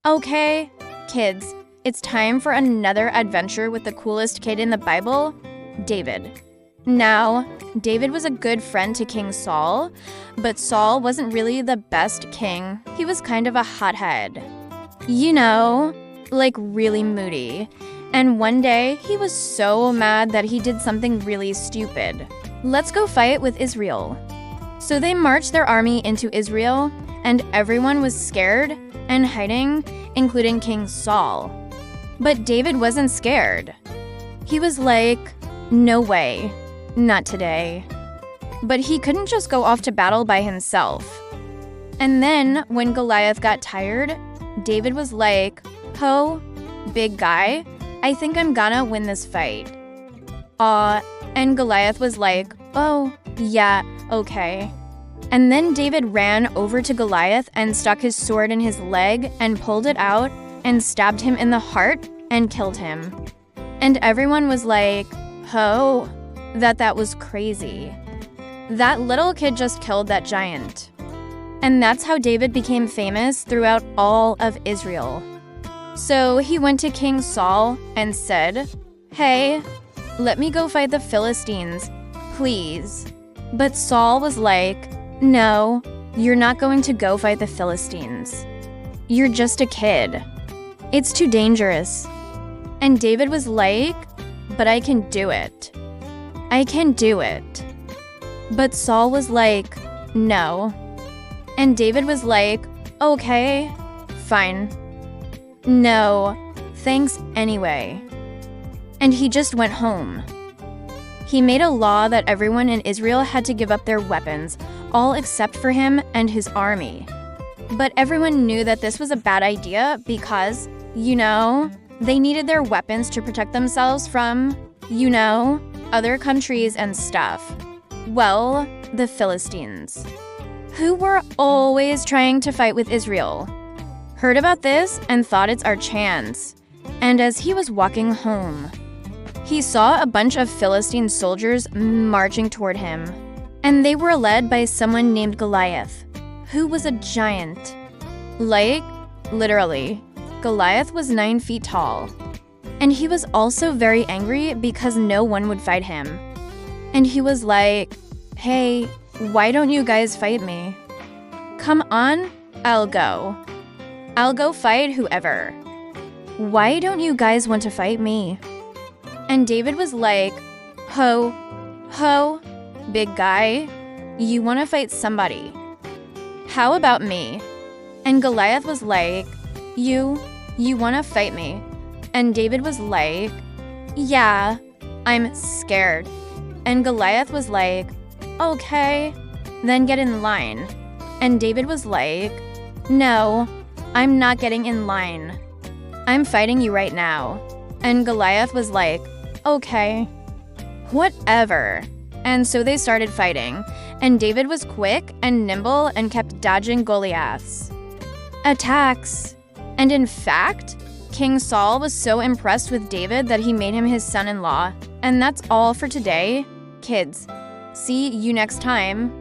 Okay, kids, it's time for another adventure with the coolest kid in the Bible, David. Now, David was a good friend to King Saul, but Saul wasn't really the best king. He was kind of a hothead. You know, like really moody. And one day, he was so mad that he did something really stupid. Let's go fight with Israel. So they marched their army into Israel, and everyone was scared and hiding, including King Saul. But David wasn't scared. He was like, no way, not today. But he couldn't just go off to battle by himself. And then, when Goliath got tired, David was like, "Ho, big guy, I think I'm gonna win this fight." And Goliath was like, "Oh, yeah, okay." And then David ran over to Goliath and stuck his sword in his leg and pulled it out and stabbed him in the heart and killed him. And everyone was like, "Ho, that was crazy. That little kid just killed that giant." And that's how David became famous throughout all of Israel. So he went to King Saul and said, "Hey, let me go fight the Philistines, please." But Saul was like, "No, you're not going to go fight the Philistines. You're just a kid. It's too dangerous." And David was like, "But I can do it. I can do it." But Saul was like, "No." And David was like, "Okay, fine. No, thanks anyway." And he just went home. He made a law that everyone in Israel had to give up their weapons, all except for him and his army. But everyone knew that this was a bad idea because, they needed their weapons to protect themselves from, other countries and stuff. Well, the Philistines, who were always trying to fight with Israel, heard about this and thought it's our chance. And as he was walking home, he saw a bunch of Philistine soldiers marching toward him. And they were led by someone named Goliath, who was a giant. Like, literally, Goliath was 9 feet tall. And he was also very angry because no one would fight him. And he was like, "Hey, why don't you guys fight me? Come on, I'll go. I'll go fight whoever. Why don't you guys want to fight me?" And David was like, Ho, big guy, you want to fight somebody. How about me?" And Goliath was like, You want to fight me?" And David was like, "Yeah, I'm scared." And Goliath was like, "Okay, then get in line." And David was like, "No, I'm not getting in line. I'm fighting you right now." And Goliath was like, "Okay, whatever." And so they started fighting, and David was quick and nimble and kept dodging Goliath's attacks. And in fact, King Saul was so impressed with David that he made him his son-in-law. And that's all for today. Kids, see you next time.